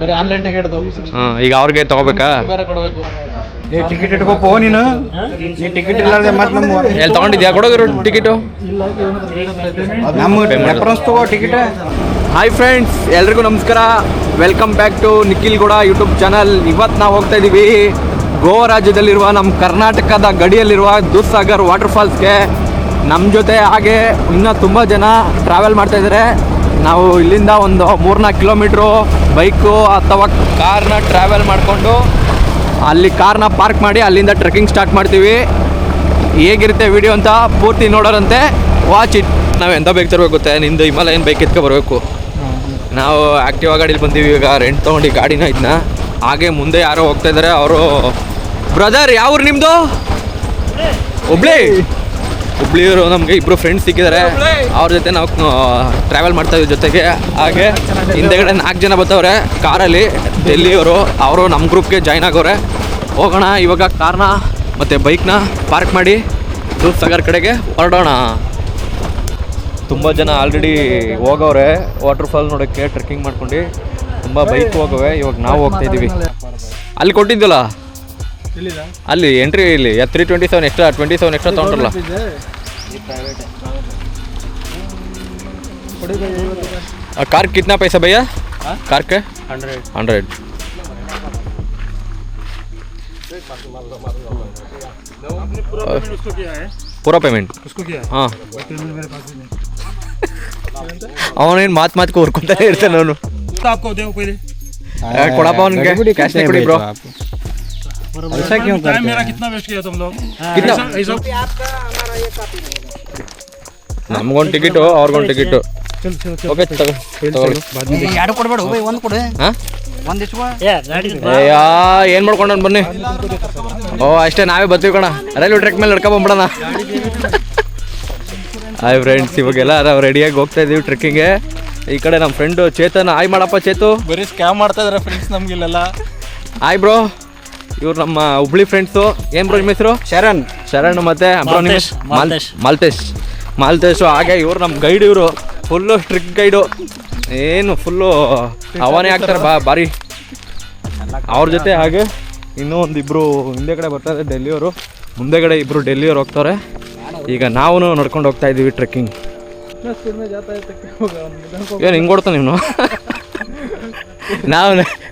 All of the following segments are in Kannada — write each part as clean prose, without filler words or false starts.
ಬರೀ ಆನ್ಲೈನ್ ಟಿಕೆಟ್ ಈಗ ಅವ್ರಿಗೆ ತಗೋಬೇಕಾ? ಬೇರೆ ಕೊಡಬೇಕು. ಟಿಕೆಟ್ ಇಟ್ಕೋಪೋ ನೀನು. ಈ ಟಿಕೆಟ್ ಇಲ್ಲದೆ ಮತ್ತೆ ನಮ್ಮ ಎಲ್ಲಿ ತಗೊಂಡಿದ್ಯಾ? ಕೊಡೋಗಿರೋ ಟಿಕೆಟು ನಮ್ಮ ರೆಫರೆನ್ಸ್ ತಗೋ ಟಿಕೆಟ್. ಹಾಯ್ ಫ್ರೆಂಡ್ಸ್, ಎಲ್ರಿಗೂ ನಮಸ್ಕಾರ. Welcome back to Nikhil Gowda YouTube channel. ಇವತ್ತು ನಾವು ಹೋಗ್ತಾ ಇದ್ದೀವಿ ಗೋವಾ ರಾಜ್ಯದಲ್ಲಿರುವ ನಮ್ಮ ಕರ್ನಾಟಕದ ಗಡಿಯಲ್ಲಿರುವ ದೂದ್ಸಾಗರ್ ವಾಟರ್ ಫಾಲ್ಸ್ಗೆ. ನಮ್ಮ ಜೊತೆ ಹಾಗೆ ಇನ್ನೂ ತುಂಬ ಜನ ಟ್ರಾವೆಲ್ ಮಾಡ್ತಾಯಿದ್ದಾರೆ. ನಾವು ಇಲ್ಲಿಂದ ಒಂದು 3-4 ಕಿಲೋಮೀಟ್ರು ಬೈಕು ಅಥವಾ ಕಾರ್ನ ಟ್ರಾವೆಲ್ ಮಾಡಿಕೊಂಡು ಅಲ್ಲಿ ಕಾರ್ನ ಪಾರ್ಕ್ ಮಾಡಿ ಅಲ್ಲಿಂದ ಟ್ರೆಕ್ಕಿಂಗ್ ಸ್ಟಾರ್ಟ್ ಮಾಡ್ತೀವಿ. ಹೇಗಿರುತ್ತೆ ವಿಡಿಯೋ ಅಂತ ಪೂರ್ತಿ ನೋಡೋರಂತೆ, ವಾಚ್ ಇಟ್. ನಾವು ಎಂಥ ಬೈಕ್ ತರಬೇಕು ಗೊತ್ತೆ, ನಿಂದು ಹಿಮಾಲಯನ್ ಬೈಕ್ ಎತ್ಕೊ ಬರಬೇಕು. ನಾವು ಆ್ಯಕ್ಟಿವಾ ಗಾಡೀಲಿ ಬಂದೀವಿ. ಈಗ ರೆಂಟ್ ತೊಗೊಂಡು ಗಾಡಿನ ಇದನ್ನ ಹಾಗೆ ಮುಂದೆ ಯಾರೋ ಹೋಗ್ತಾ ಇದ್ದಾರೆ. ಅವರು ಬ್ರದರ್, ಯಾವ್ರು ನಿಮ್ಮದು? ಹುಬ್ಳಿಯವರು. ನಮಗೆ ಇಬ್ಬರು ಫ್ರೆಂಡ್ಸ್ ಸಿಕ್ಕಿದ್ದಾರೆ. ಅವ್ರ ಜೊತೆ ನಾವು ಟ್ರಾವೆಲ್ ಮಾಡ್ತಾ ಇದ್ದೀವಿ ಜೊತೆಗೆ. ಹಾಗೆ ಹಿಂದೆಗಡೆ 4 ಜನ ಬರ್ತಾವ್ರೆ ಕಾರಲ್ಲಿ, ಡೆಲ್ಲಿಯವರು. ಅವರು ನಮ್ಮ ಗ್ರೂಪ್ಗೆ ಜಾಯ್ನ್ ಆಗೋರೆ. ಹೋಗೋಣ ಇವಾಗ ಕಾರ್ನ ಮತ್ತು ಬೈಕ್ನ ಪಾರ್ಕ್ ಮಾಡಿ ದೂದ್ಸಾಗರ್ ಕಡೆಗೆ ಹೊರಡೋಣ. ತುಂಬ ಜನ ಆಲ್ರೆಡಿ ಹೋಗವ್ರೆ ವಾಟರ್ ಫಾಲ್ ನೋಡೋಕ್ಕೆ, ಟ್ರೆಕ್ಕಿಂಗ್ ಮಾಡ್ಕೊಂಡು. ತುಂಬ ಬೈಕ್ ಹೋಗವೆ. ಇವಾಗ ನಾವು ಹೋಗ್ತಾ ಇದ್ದೀವಿ. ಅಲ್ಲಿ ಕೊಟ್ಟಿದ್ದಲ್ಲ, ಅಲ್ಲಿ ಎಂಟ್ರಿ ಇಲ್ಲಿ 327 ಎಕ್ಸ್ಟ್ರಾ 27 ಎಕ್ಸ್ಟ್ರಾ ತೊಗೊಂಡ್ರಲ್ಲ. कार कितना पैसा भैया? कार के 100 पूरा पेमेंट उसको किया है? हाँ, ಅವನೇನು ಮಾತು ಕೂರ್ಕೊಂತಾನೆ ಇರ್ತಾನೆ ಅವನು. ಕೊಡಪ್ಪ ಅವನಿಗೆ ಕ್ಯಾಶ್ ಕೊಡಿ ಬ್ರೋ. ऐसा क्यों करते हैं? मेरा कितना वेस्ट किया तुम लोग? कितना? ನಮಗೊಂದು ಟಿಕೆಟು, ಅವ್ರಿಗೊಂದು ಟಿಕೆಟು. ಓಕೆ ತಗೊಳ್ಳಿ. ಎರಡು ಕೊಡಬೇಡ, ಒಂದು ಕೊಡು. ಹಾಂ, ಏನು ಮಾಡ್ಕೊಂಡು ಬನ್ನಿ. ಓ ಅಷ್ಟೇ, ನಾವೇ ಬರ್ತೀವಿ ಕಣ. ರೈಲ್ವೆ ಟ್ರ್ಯಾಕ್ ಮೇಲೆ ನಡ್ಕೊಂಬಂದ್ಬಿಡೋಣ. ಹಾಯ್ ಫ್ರೆಂಡ್ಸ್, ಇವಾಗೆಲ್ಲ ನಾವು ರೆಡಿಯಾಗಿ ಹೋಗ್ತಾ ಇದ್ದೀವಿ ಟ್ರೆಕ್ಕಿಂಗ್ಗೆ. ಈ ಕಡೆ ನಮ್ಮ ಫ್ರೆಂಡು ಚೇತನ್. ಹಾಯ್ ಮಾಡಪ್ಪ ಚೇತು. ಬರೀ ಸ್ಕ್ಯಾಮ್ ಮಾಡ್ತಾ ಇದಾರೆ ಫ್ರೆಂಡ್ಸ್ ನಮ್ಗಿಲ್ಲೆಲ್ಲ. ಹಾಯ್ ಬ್ರೋ, ಇವ್ರು ನಮ್ಮ ಹುಬ್ಳಿ ಫ್ರೆಂಡ್ಸು. ಏನು ಬ್ರೋ ನಿಮ್ಮ ಹೆಸರು? ಶರಣ್ ಮತ್ತೆ ಬ್ರೋ ನಿಮ್ಮ ಮಾಲ್ತೇಶು. ಹಾಗೆ ಇವ್ರು ನಮ್ಮ ಗೈಡ್. ಇವರು ಫುಲ್ಲು ಸ್ಟ್ರಿಕ್ಟ್ ಗೈಡು. ಏನು ಫುಲ್ಲು ಅವನೇ ಆಗ್ತಾರೆ ಭಾರಿ. ಅವ್ರ ಜೊತೆ ಹಾಗೆ ಇನ್ನೂ ಒಂದಿಬ್ಬರು ಹಿಂದೆ ಕಡೆ ಬರ್ತಾರೆ ಡೆಲ್ಲಿಯವರು. ಮುಂದೆಗಡೆ ಇಬ್ಬರು ಡೆಲ್ಲಿಯವ್ರು ಹೋಗ್ತಾರೆ. ಈಗ ನಾವು ನಡ್ಕೊಂಡು ಹೋಗ್ತಾ ಇದ್ದೀವಿ ಟ್ರೆಕ್ಕಿಂಗ್. ಏನು ಹಿಂಗೆ ಕೊಡ್ತಾನೆ ಇವನು? ನಾವು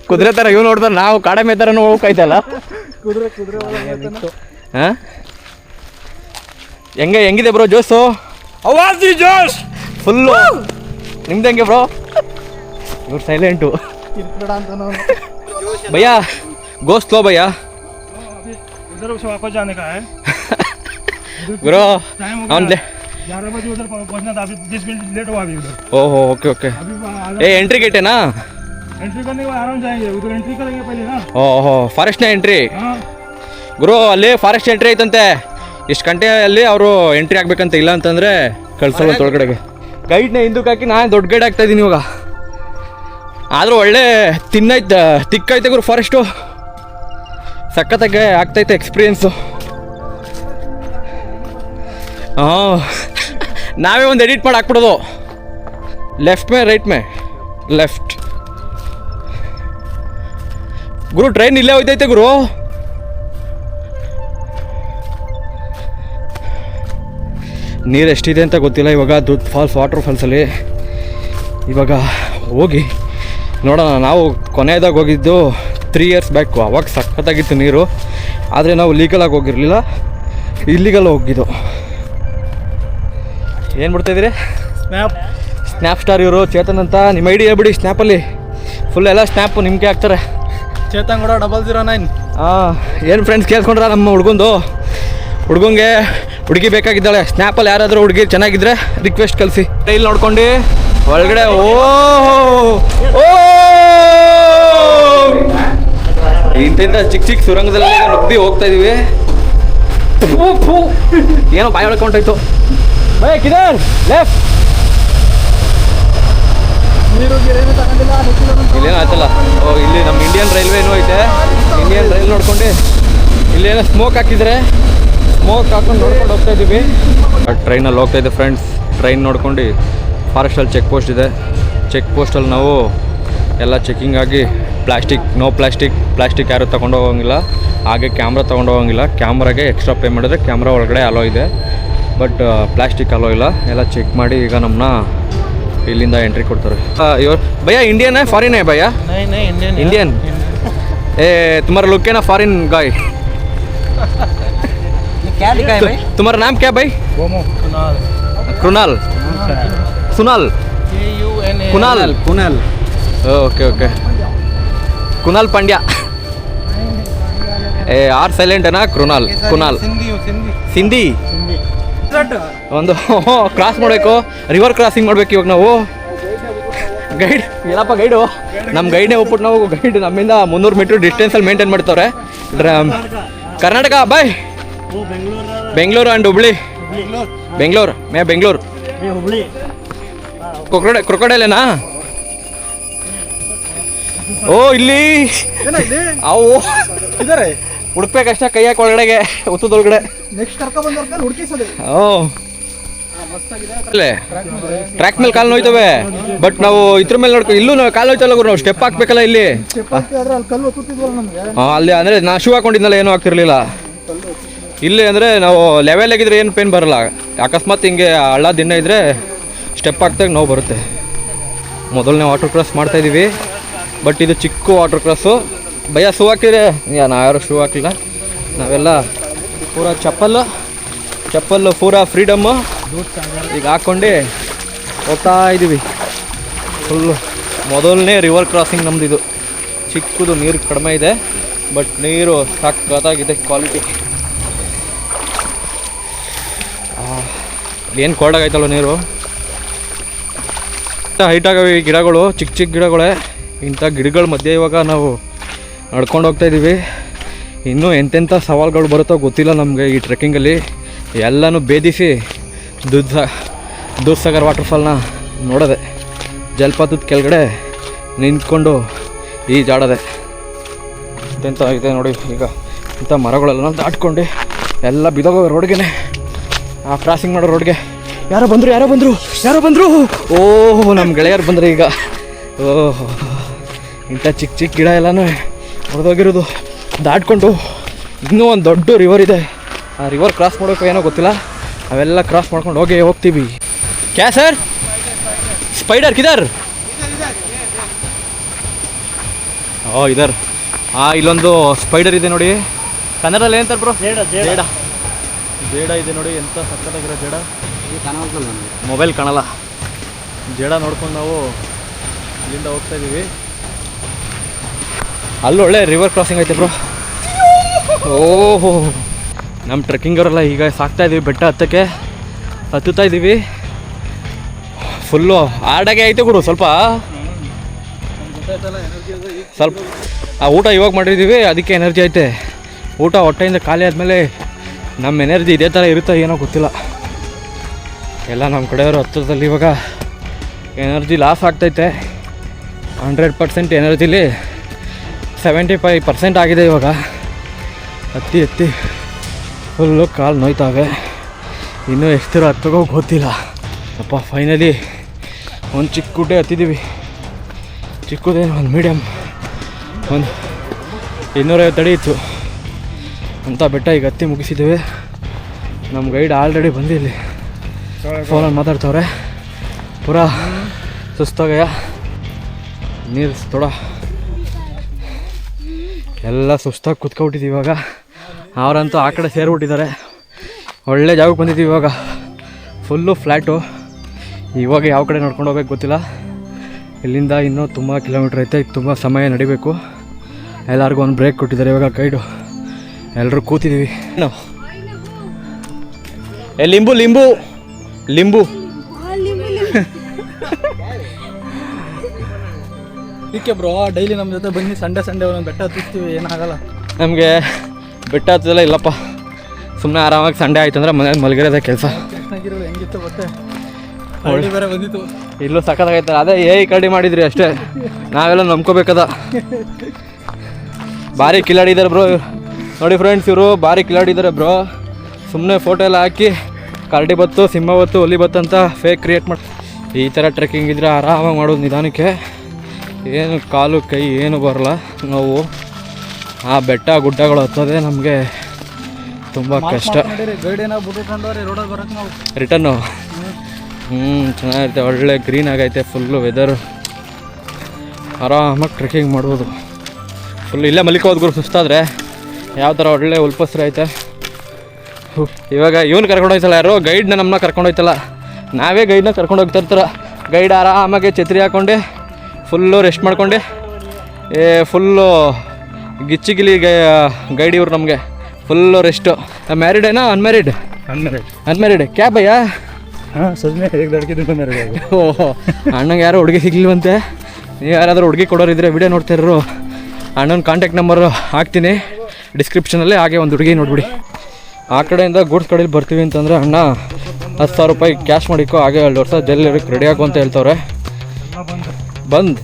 ಕುದುರೆ ಥರ ಇವ್ ನೋಡ್ತಾರೆ, ನಾವು ಕಾಡಮೆ ಥರ ಹೋಗ್ಕಾಯ್ತಲ್ಲ. ಹಾಂ, ಹೆಂಗಿದೆ ಬ್ರೋ ಜೋಸು? ಜೋಶ್ ಫುಲ್ಲು. ನಿಮ್ದು ಹೆಂಗೆ ಬ್ರೋ? ಇವ್ರು ಸೈಲೆಂಟು. ಭಯ್ಯ ಗೋ ಸ್ಲೋ ಭಯ್ಯ. उधर से वापस जाने का है ब्रो. हम 11 बजे उधर पहुंचना था, अभी 10 मिनट लेट हुआ अभी उधर. ओहो ओके ओके. ए एंट्री गेट है ना? एंट्री करने के बाद आराम जाएंगे, उधर एंट्री करेंगे पहले ना. ओहो, ಫಾರೆಸ್ಟ್ ಎಂಟ್ರಿ ಗುರು. ಅಲ್ಲಿ ಫಾರೆಸ್ಟ್ ಎಂಟ್ರಿ ಐತಂತೆ. ಇಷ್ಟು ಗಂಟೆಯಲ್ಲಿ ಅವರು ಎಂಟ್ರಿ ಆಗ್ಬೇಕಂತ. ಇಲ್ಲ ಅಂತಂದರೆ ಕಳ್ಸಲ್ಲ ಒಳಗಡೆಗೆ. ಗೈಡ್ನ ಹಿಂದಕ್ಕೆ ಹಾಕಿ ನಾನು ದೊಡ್ಡ ಗೈಡ್ ಆಗ್ತಾ ಇದ್ದೀನಿ ಇವಾಗ. ಆದರೂ ಒಳ್ಳೆ ತಿಕ್ಕೈತೆ ಗುರು ಫಾರೆಸ್ಟು. ಸಖತ್ತಾಗೆ ಆಗ್ತೈತೆ ಎಕ್ಸ್ಪೀರಿಯೆನ್ಸು. ಹಾಂ, ನಾವೇ ಒಂದು ಎಡಿಟ್ ಮಾಡಿ ಹಾಕ್ಬಿಡೋದು. ಲೆಫ್ಟ್ ಮೇ ರೈಟ್ ಮೇ ಲೆಫ್ಟ್. ಗುರು ಟ್ರೈನ್ ಇಲ್ಲೇ ಹೋಯ್ತೈತೆ ಗುರು. ನೀರು ಎಷ್ಟಿದೆ ಅಂತ ಗೊತ್ತಿಲ್ಲ ಇವಾಗ ದೂದ್ ಫಾಲ್ಸ್ ವಾಟರ್ ಫಾಲ್ಸಲ್ಲಿ. ಇವಾಗ ಹೋಗಿ ನೋಡೋಣ. ನಾವು ಕೊನೆಯದಾಗಿ ಹೋಗಿದ್ದು 3 ಇಯರ್ಸ್ ಬ್ಯಾಕು. ಅವಾಗ ಸಖತ್ತಾಗಿತ್ತು ನೀರು. ಆದರೆ ನಾವು ಲೀಗಲಾಗಿ ಹೋಗಿರಲಿಲ್ಲ, ಇಲ್ಲಿಗಲ್ ಹೋಗಿದ್ದು. ಏನು ಬಿಡ್ತಾಯಿದ್ದೀರಿ? ಸ್ನ್ಯಾಪ್ ಸ್ಟಾರ್ ಇವರು ಚೇತನ್ ಅಂತ. ನಿಮ್ಮ ಐಡಿ ಹೇಳ್ಬಿಡಿ. ಸ್ನ್ಯಾಪಲ್ಲಿ ಫುಲ್ ಎಲ್ಲ ಸ್ನ್ಯಾಪು ನಿಮಗೆ ಹಾಕ್ತಾರೆ. ಚೇತನ್ ಕೂಡ 009. ಹಾಂ, ಏನು ಫ್ರೆಂಡ್ಸ್ ಕೇಳ್ಕೊಂಡ್ರ ನಮ್ಮ ಹುಡುಗಂಗೆ ಹುಡುಗಿ ಬೇಕಾಗಿದ್ದಾಳೆ. ಸ್ನ್ಯಾಪಲ್ಲಿ ಯಾರಾದರೂ ಹುಡುಗಿ ಚೆನ್ನಾಗಿದ್ದರೆ ರಿಕ್ವೆಸ್ಟ್ ಕಳಿಸಿ. ರೈಲ್ ನೋಡ್ಕೊಂಡು ಒಳಗಡೆ ಇಂತಿಂದ ಚಿಕ್ಕ ಸುರಂಗದಲ್ಲಿ ನುಗ್ಗಿ ಹೋಗ್ತಾ ಇದೀವಿ. ಏನೋ ಬಾಯಿ ಹೊಳ್ಕೊಂಡಾಯ್ತು. ಕಿದರ್ ಲೆಫ್ಟ್. ಇಲ್ಲೇನೋ ಆಯ್ತಲ್ಲ. ಇಲ್ಲಿ ನಮ್ಮ ಇಂಡಿಯನ್ ರೈಲ್ವೇನೂ ಐತೆ. ಇಂಡಿಯನ್ ರೈಲ್ ನೋಡ್ಕೊಂಡು ಇಲ್ಲೇನೋ ಸ್ಮೋಕ್ ಹಾಕಿದ್ರೆ ಸ್ಮೋಕ್ ಹಾಕೊಂಡು ನೋಡ್ಕೊಂಡು ಹೋಗ್ತಾ ಇದ್ದೀವಿ. ಟ್ರೈನಲ್ಲಿ ಹೋಗ್ತಾ ಇದ್ದೆ ಫ್ರೆಂಡ್ಸ್. ಟ್ರೈನ್ ನೋಡ್ಕೊಂಡು ಫಾರೆಸ್ಟಲ್ಲಿ ಚೆಕ್ ಪೋಸ್ಟ್ ಇದೆ. ಚೆಕ್ ಪೋಸ್ಟಲ್ಲಿ ನಾವು ಎಲ್ಲ ಚೆಕಿಂಗ್ ಆಗಿ ನೋ ಪ್ಲಾಸ್ಟಿಕ್ ಯಾರು ತೊಗೊಂಡು ಹೋಗೋಂಗಿಲ್ಲ. ಹಾಗೆ ಕ್ಯಾಮ್ರಾ ತೊಗೊಂಡು ಹೋಗೋಂಗಿಲ್ಲ. ಕ್ಯಾಮ್ರಾಗೆ ಎಕ್ಸ್ಟ್ರಾ ಪೇ ಮಾಡಿದ್ರೆ ಕ್ಯಾಮ್ರಾ ಒಳಗಡೆ ಅಲೋ ಇದೆ, ಬಟ್ ಪ್ಲಾಸ್ಟಿಕ್ ಅಲೋ ಇಲ್ಲ. ಎಲ್ಲ ಚೆಕ್ ಮಾಡಿ ಈಗ ನಮ್ಮನ್ನ ಇಲ್ಲಿಂದ ಎಂಟ್ರಿ ಕೊಡ್ತಾರೆ. ಇವ್ರು ಭಯ್ಯ ಇಂಡಿಯನ್ है फॉरेन है भैया? नहीं नहीं इंडियन इंडियन ए तुम्हारा लुक है ना फॉरेन गाय. क्या लिखा है भाई? तुम्हारा नाम क्या भाई? कृणाल सुनाल कुणाल ओके ओके कुणाल पांड्या ए आर साइलेंट है ना कृणाल ಸಿಂಧಿ ಒಂದು ಕ್ರಾಸ್ ಮಾಡಬೇಕು, ರಿವರ್ ಕ್ರಾಸಿಂಗ್ ಮಾಡ್ಬೇಕು ಇವಾಗ ನಾವು. ಗೈಡ್ ಏನಪ್ಪ ಗೈಡು, ನಮ್ಮ ಗೈಡ್ನೇ ಒಪ್ಪಿಟ್ಟು ನಾವು ಗೈಡ್ ನಮ್ಮಿಂದ 300 ಮೀಟ್ರ್ ಡಿಸ್ಟೆನ್ಸಲ್ಲಿ ಮೇಂಟೈನ್ ಮಾಡ್ತವ್ರೆ. ಕರ್ನಾಟಕ ಬಾಯ್ ಬೆಂಗಳೂರು ಆ್ಯಂಡ್ ಹುಬ್ಳಿ. ಬೆಂಗಳೂರು ಕ್ರೊಕೊಡೈಲೇನಾ? ಓ ಇಲ್ಲಿ ಅವು ಇದಾರೆ ಹುಡುಕ್ಬೇಕಷ್ಟ ಕೈ ಹಾಕಿ ಒಳಗಡೆಗೆ ಉತ್ತದೊಳಗಡೆ. ನೆಕ್ಸ್ಟ್ ಕರ್ಕೊಂಡ್ಬಂದ್ರೆ ಹುಡುಕಿಸೋದು. ಟ್ರ್ಯಾಕ್ ಮೇಲೆ ಕಾಲು ನೋಯ್ತವೆ, ಬಟ್ ನಾವು ಇದ್ರ ಮೇಲೆ ನೋಡ್ಕೊ ಇಲ್ಲೂ ಕಾಲು ಹೋಯ್ತಲ್ಲ ನಾವು ಸ್ಟೆಪ್ ಹಾಕ್ಬೇಕಲ್ಲ ಇಲ್ಲಿ. ಅಲ್ಲಿ ಅಂದರೆ ನಾ ಶೂ ಹಾಕೊಂಡಿದ್ನಲ್ಲ ಏನೂ ಆಗ್ತಿರ್ಲಿಲ್ಲ. ಇಲ್ಲಿ ಅಂದರೆ ನಾವು ಲೆವೆಲ್ ಆಗಿದ್ರೆ ಏನು ಪೇನ್ ಬರಲ್ಲ. ಅಕಸ್ಮಾತ್ ಹಿಂಗೆ ಹಳ್ಳ ದಿನ ಇದ್ದರೆ ಸ್ಟೆಪ್ ಹಾಕ್ದಾಗ ನೋವು ಬರುತ್ತೆ. ಮೊದಲನೇ ವಾಟರ್ ಕ್ರಾಸ್ ಮಾಡ್ತಾಯಿದ್ದೀವಿ, ಬಟ್ ಇದು ಚಿಕ್ಕ ವಾಟರ್ ಕ್ರಾಸು. ಭಯ ಶೂ ಹಾಕಿದ್ರೆ ನಾವ್ಯಾರು ಶೂ ಹಾಕಿಲ್ಲ, ನಾವೆಲ್ಲ ಪೂರಾ ಚಪ್ಪಲ್ಲು ಪೂರಾ ಫ್ರೀಡಮ್ಮು ಈಗ ಹಾಕ್ಕೊಂಡು ಹೋಗ್ತಾ ಇದ್ದೀವಿ. ಫುಲ್ಲು ಮೊದಲನೇ ರಿವರ್ ಕ್ರಾಸಿಂಗ್ ನಮ್ಮದು ಇದು. ಚಿಕ್ಕದು ನೀರು ಕಡಿಮೆ ಇದೆ, ಬಟ್ ನೀರು ಸಕ್ಕತ್ತಾಗಿದೆ ಕ್ವಾಲಿಟಿ. ಏನು ಕೋಲ್ಡಾಗೈತಲ್ಲ ನೀರು. ಹೈಟಾಗವೆ ಈ ಗಿಡಗಳು, ಚಿಕ್ಕ ಗಿಡಗಳೇ. ಇಂಥ ಗಿಡಗಳ ಮಧ್ಯೆ ಇವಾಗ ನಾವು ನಡ್ಕೊಂಡು ಹೋಗ್ತಾಯಿದ್ದೀವಿ. ಇನ್ನೂ ಎಂತೆಂಥ ಸವಾಲುಗಳು ಬರುತ್ತೋ ಗೊತ್ತಿಲ್ಲ ನಮಗೆ ಈ ಟ್ರೆಕ್ಕಿಂಗಲ್ಲಿ. ಎಲ್ಲನೂ ಭೇದಿಸಿ ದೂದ್ಸಾಗರ್ ವಾಟರ್ಫಾಲ್ನ ನೋಡೋದೆ, ಜಲಪಾತದ ಕೆಳಗಡೆ ನಿಂತ್ಕೊಂಡು ಈಜಾಡೋದೆ. ಎಂತೆಂಥ ಇದೆ ನೋಡಿ. ಈಗ ಇಂಥ ಮರಗಳೆಲ್ಲ ದಾಟ್ಕೊಂಡು ಎಲ್ಲ ಬಿದೋಗೋ ರೋಡ್ಗೆ, ಆ ಕ್ರಾಸಿಂಗ್ ಮಾಡೋ ರೋಡ್ಗೆ ಯಾರೋ ಬಂದರು. ಓಹ್ ನಮ್ಮ ಗೆಳೆಯರು ಬಂದರೆ ಈಗ. ಓಹ್ ಇಂಥ ಚಿಕ್ಕ ಗಿಡ ಎಲ್ಲನೂ ಹೊಡೆದೋಗಿರೋದು ದಾಟ್ಕೊಂಡು ಇನ್ನೂ ಒಂದು ದೊಡ್ಡ ರಿವರ್ ಇದೆ. ಆ ರಿವರ್ ಕ್ರಾಸ್ ಮಾಡೋಕೆ ಏನೋ ಗೊತ್ತಿಲ್ಲ, ಅವೆಲ್ಲ ಕ್ರಾಸ್ ಮಾಡ್ಕೊಂಡು ಹೋಗ್ತೀವಿ. ಕ್ಯಾ ಸರ್ ಸ್ಪೈಡರ್ ಕಿದರ್? ಓ ಇದರ್. ಇಲ್ಲೊಂದು ಸ್ಪೈಡರ್ ಇದೆ ನೋಡಿ. ಕನ್ನಡದಲ್ಲಿ ಏನಂತಾರೆ ಬ್ರೋ? ಜೇಡ ಇದೆ ನೋಡಿ. ಎಂಥ ಸಕ್ಕತ್ತಾಗಿರೋ ಜೇಡ. ಮೊಬೈಲ್ ಕಾಣಲ್ಲ. ಜೇಡ ನೋಡ್ಕೊಂಡು ನಾವು ಇಲ್ಲಿಂದ ಹೋಗ್ತಾಯಿದ್ದೀವಿ. ಅಲ್ಲೊಳ್ಳೆ ರಿವರ್ ಕ್ರಾಸಿಂಗ್ ಐತೆ ಬ್ರೋ. ಓಹೋ ನಮ್ಮ ಟ್ರೆಕ್ಕಿಂಗವರೆಲ್ಲ ಈಗ ಸಾಕ್ತಾಯಿದ್ದೀವಿ. ಬೆಟ್ಟ ಹತ್ತುತ್ತಾ ಇದ್ದೀವಿ. ಫುಲ್ಲು ಹಾರ್ಡಾಗೆ ಐತೆ ಗುರು. ಸ್ವಲ್ಪ ಆ ಊಟ ಇವಾಗ ಮಾಡಿದ್ದೀವಿ, ಅದಕ್ಕೆ ಎನರ್ಜಿ ಐತೆ. ಊಟ ಹೊಟ್ಟೆಯಿಂದ ಖಾಲಿ ಆದಮೇಲೆ ನಮ್ಮ ಎನರ್ಜಿ ಇದೇ ಥರ ಇರುತ್ತೋ ಏನೋ ಗೊತ್ತಿಲ್ಲ. ಎಲ್ಲ ನಮ್ಮ ಕಡೆಯವರು ಹತ್ತಿರದಲ್ಲಿ ಇವಾಗ ಎನರ್ಜಿ ಲಾಸ್ ಆಗ್ತೈತೆ. 100% ಎನರ್ಜಿಲಿ 75% ಆಗಿದೆ ಇವಾಗ. ಹತ್ತಿ ಫುಲ್ಲು ಕಾಲು ನೋಯ್ತಾವೆ. ಇನ್ನೂ ಎಷ್ಟು ದೂರ ಹತ್ತಗೋ ಗೊತ್ತಿಲ್ಲ. ಅಪ್ಪ ಫೈನಲಿ ಒಂದು ಚಿಕ್ಕ ಗುಡ್ಡೆ ಹತ್ತಿದ್ದೀವಿ. ಚಿಕ್ಕದೇನು ಒಂದು ಮೀಡಿಯಮ್ ಒಂದು 250 ಅಡಿ ಇತ್ತು ಅಂಥ ಬೆಟ್ಟ ಈಗ ಹತ್ತಿ ಮುಗಿಸಿದ್ದೇವೆ. ನಮ್ಮ ಗೈಡ್ ಆಲ್ರೆಡಿ ಬಂದಿಲ್ಲಿ ಫೋನಲ್ಲಿ ಮಾತಾಡ್ತವ್ರೆ. ಪೂರಾ ಸುಸ್ತಾಗಯ್ಯ, ನೀರು ತೊಡ ಎಲ್ಲ ಸುಸ್ತಾಗಿ ಕುತ್ಕೊಬಿಟ್ಟಿದ್ದೀವಿ ಇವಾಗ. ಅವರಂತೂ ಆ ಕಡೆ ಸೇರಿಬಿಟ್ಟಿದ್ದಾರೆ. ಒಳ್ಳೆ ಜಾಗಕ್ಕೆ ಬಂದಿದ್ದೀವಿ ಇವಾಗ. Full flat. ಇವಾಗ ಯಾವ ಕಡೆ ನೋಡ್ಕೊಂಡು ಹೋಗ್ಬೇಕು ಗೊತ್ತಿಲ್ಲ. ಇಲ್ಲಿಂದ ಇನ್ನೂ ತುಂಬ ಕಿಲೋಮೀಟ್ರ್ ಐತೆ. ತುಂಬ ಸಮಯ ನಡಿಬೇಕು. ಎಲ್ಲರಿಗೂ ಒಂದು ಬ್ರೇಕ್ ಕೊಟ್ಟಿದ್ದಾರೆ ಇವಾಗ ಗೈಡು. ಎಲ್ಲರೂ ಕೂತಿದ್ದೀವಿ. ಲಿಂಬು ಇದಕ್ಕೆ ಬ್ರೋ ಡೈಲಿ ನಮ್ಮ ಜೊತೆ ಬನ್ನಿ. ಸಂಡೇ ಒಂದೊಂದು ಬೆಟ್ಟ ಹತ್ತಿಸ್ತೀವಿ, ಏನಾಗಲ್ಲ ನಮಗೆ. ಬೆಟ್ಟ ಹತ್ತದಲ್ಲ ಇಲ್ಲಪ್ಪ, ಸುಮ್ಮನೆ ಆರಾಮಾಗಿ ಸಂಡೇ ಆಯ್ತು ಅಂದ್ರೆ ಮನೇಲಿ ಮಲಗಿರೋದೇ ಕೆಲಸ. ಹೆಂಗಿತ್ತು ಬಟ್ಟೆ ಹಳ್ಳಿ ಬೇರೆ ಬಂದಿತ್ತು. ಇಲ್ಲೂ ಸಕ್ಕತ್ತಾಗೈತೆ. ಅದೇ ಕರಡಿ ಮಾಡಿದ್ರಿ ಅಷ್ಟೇ, ನಾವೆಲ್ಲ ನಂಬ್ಕೋಬೇಕದ. ಭಾರಿ ಕಿಲಾಡಿದ್ದಾರೆ ಬ್ರೋ ನೋಡಿ ಫ್ರೆಂಡ್ಸ್. ಇವರು ಭಾರಿ ಕಿಲಾಡಿದ್ದಾರೆ ಬ್ರೋ. ಸುಮ್ಮನೆ ಫೋಟೋ ಎಲ್ಲ ಹಾಕಿ ಕರಡಿ ಬತ್ತು, ಸಿಂಹ ಬತ್ತು, ಹುಲಿ ಬತ್ತು ಅಂತ ಫೇಕ್ ಕ್ರಿಯೇಟ್ ಮಾಡಿ. ಈ ಥರ ಟ್ರೆಕ್ಕಿಂಗ್ ಇದ್ದರೆ ಆರಾಮಾಗಿ ಮಾಡೋದು ನಿಧಾನಕ್ಕೆ. ಏನು ಕಾಲು ಕೈ ಏನು ಬರಲ್ಲ. ನಾವು ಆ ಬೆಟ್ಟ ಗುಡ್ಡಗಳು ಹತ್ತೋದೇ ನಮಗೆ ತುಂಬ ಕಷ್ಟ. ಗೈಡ್ ಏನಾದ್ರು ಬಿಟ್ಕೊಂಡ್ರೆ ರೋಡಲ್ಲಿ ಬರೋಕೆ ನಾವು ರಿಟರ್ನು ಚೆನ್ನಾಗಿರುತ್ತೆ. ಒಳ್ಳೆ ಗ್ರೀನ್ ಆಗೈತೆ ಫುಲ್ಲು ವೆದರು. ಆರಾಮಾಗಿ ಟ್ರೆಕ್ಕಿಂಗ್ ಮಾಡ್ಬೋದು. ಫುಲ್ ಇಲ್ಲೇ ಮಲಿಕೋದು ಗುರು ಸುಸ್ತಾದರೆ. ಯಾವ ಥರ ಒಳ್ಳೆ ಉಲ್ಪಸ್ರು ಐತೆ. ಇವಾಗ ಇವನು ಕರ್ಕೊಂಡೋಯ್ತಲ್ಲ, ಯಾರು ಗೈಡ್ನ ನಮ್ಮನ್ನ ಕರ್ಕೊಂಡೋಯ್ತಲ್ಲ, ನಾವೇ ಗೈಡ್ನ ಕರ್ಕೊಂಡು ಹೋಗ್ತಾ ಇರ್ತಾರೆ. ಗೈಡ್ ಆರಾಮಾಗಿ ಛತ್ರಿ ಹಾಕ್ಕೊಂಡು ಫುಲ್ಲು ರೆಸ್ಟ್ ಮಾಡ್ಕೊಂಡು ಫುಲ್ಲು ಗಿಚ್ಚಿಗಿಲಿ ಗೈಡ್ ಇವ್ರು ನಮಗೆ ಫುಲ್ಲು ರೆಸ್ಟು. ಮ್ಯಾರಿಡ್ ಏನಾ ಅನ್ಮ್ಯಾರಿಡ್? ಅನ್ಮ್ಯಾರಿಡ್ ಕ್ಯಾ ಭಯ್ಯ? हाँ सच में एक लड़की दिन मेरे ಓಹ್ ಅಣ್ಣಂಗೆ ಯಾರೋ ಹುಡುಗಿ ಸಿಗ್ಲಿಲ್ವಂತೆ. ನೀವು ಯಾರಾದರೂ ಹುಡುಗಿ ಕೊಡೋರಿದ್ರೆ ವಿಡಿಯೋ ನೋಡ್ತಿರೋ ಅಣ್ಣನ ಕಾಂಟ್ಯಾಕ್ಟ್ ನಂಬರು ಹಾಕ್ತೀನಿ ಡಿಸ್ಕ್ರಿಪ್ಷನಲ್ಲಿ. ಹಾಗೆ ಒಂದು ಹುಡುಗಿ ನೋಡ್ಬಿಡಿ. ಆ ಕಡೆಯಿಂದ ಗೂಡ್ಸ್ ಕಡೆಯಲ್ಲಿ ಬರ್ತೀವಿ ಅಂತಂದರೆ ಅಣ್ಣ 10,000 ರೂಪಾಯಿ ಕ್ಯಾಶ್ ಮಾಡಿಕೋ, ಹಾಗೆ 2 ವರ್ಷ ಜೈಲ್ ಇರೋಕ್ಕೆ ರೆಡಿ ಆಗು ಅಂತ ಹೇಳ್ತವ್ರೆ. ಬಂದ್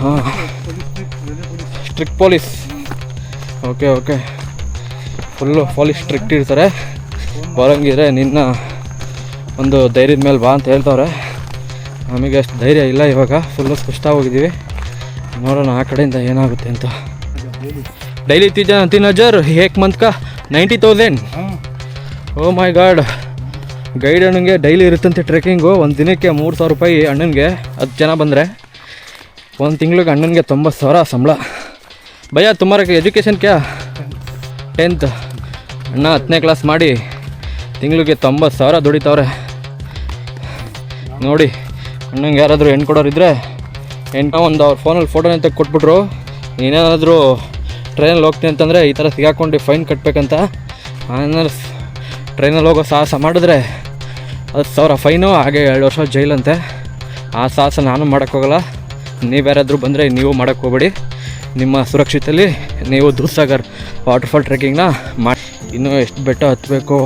ಹಾಂ, strict police. Okay okay, full police strict ಇರ್ತಾರೆ. ಬರೋಂಗಿದ್ರೆ ನಿನ್ನ ಒಂದು ಧೈರ್ಯದ ಮೇಲೆ ಬಾ ಅಂತ ಹೇಳ್ತವ್ರೆ. ನಮಗೆ ಅಷ್ಟು ಧೈರ್ಯ ಇಲ್ಲ ಇವಾಗ, ಫುಲ್ಲು ಹೋಗಿದ್ದೀವಿ. ನೋಡೋಣ ಆ ಕಡೆಯಿಂದ ಏನಾಗುತ್ತೆ ಅಂತ. ಡೈಲಿ 3,000 ಏಕ್ ಮಂತ್ ಕಾ 90,000. ಓ ಮೈ ಗಾಡ್. ಗೈಡ್ ಅಣ್ಣನಿಗೆ ಡೈಲಿ ಇರುತ್ತಂತೆ ಟ್ರೆಕ್ಕಿಂಗು. ಒಂದು ದಿನಕ್ಕೆ 3,000 ರೂಪಾಯಿ ಅಣ್ಣನಿಗೆ. 10 ಜನ ಬಂದರೆ ಒಂದು ತಿಂಗ್ಳಿಗೆ ಅಣ್ಣನಿಗೆ 90,000 ಸಂಬಳ. ಭಯ್ಯ ತುಮಾರ ಎಜುಕೇಷನ್ ಕ್ಯಾ? 10th. ಅಣ್ಣ 10ನೇ ಕ್ಲಾಸ್ ಮಾಡಿ ತಿಂಗಳಿಗೆ 90,000 ದುಡಿತವ್ರೆ ನೋಡಿ. ಅಣ್ಣಂಗೆ ಯಾರಾದರೂ ಹೆಣ್ಣು ಕೊಡೋರಿದ್ರೆ ಒಂದು ಅವ್ರ ಫೋನಲ್ಲಿ ಫೋಟೋನ ತೆಗೆದು ಕೊಟ್ಬಿಟ್ರು, ನೀನೇನಾದರೂ ಟ್ರೈನಲ್ಲಿ ಹೋಗ್ತೀನಿ ಅಂತಂದರೆ ಈ ಥರ ಸಿಗಾಕೊಂಡು ಫೈನ್ ಕಟ್ಟಬೇಕಂತ. ಆಮೇಲೆ ಟ್ರೈನಲ್ಲಿ ಹೋಗೋ ಸಾಹಸ ಮಾಡಿದ್ರೆ 10,000 ಫೈನು, ಹಾಗೆ 2 ವರ್ಷ ಜೈಲಂತೆ. ಆ ಸಾಹಸ ನಾನು ಮಾಡೋಕ್ಕೋಗಲ್ಲ. ನೀವು ಯಾರಾದರೂ ಬಂದರೆ ನೀವು ಮಾಡೋಕ್ಕೆ ಹೋಗ್ಬೇಡಿ. ನಿಮ್ಮ ಸುರಕ್ಷಿತಲ್ಲಿ ನೀವು ದೂದ್ಸಾಗರ್ ವಾಟರ್ಫಾಲ್ ಟ್ರೆಕ್ಕಿಂಗ್ನ ಮಾಡಿ. ಇನ್ನೂ ಎಷ್ಟು ಬೆಟ್ಟ ಹತ್ತಬೇಕು,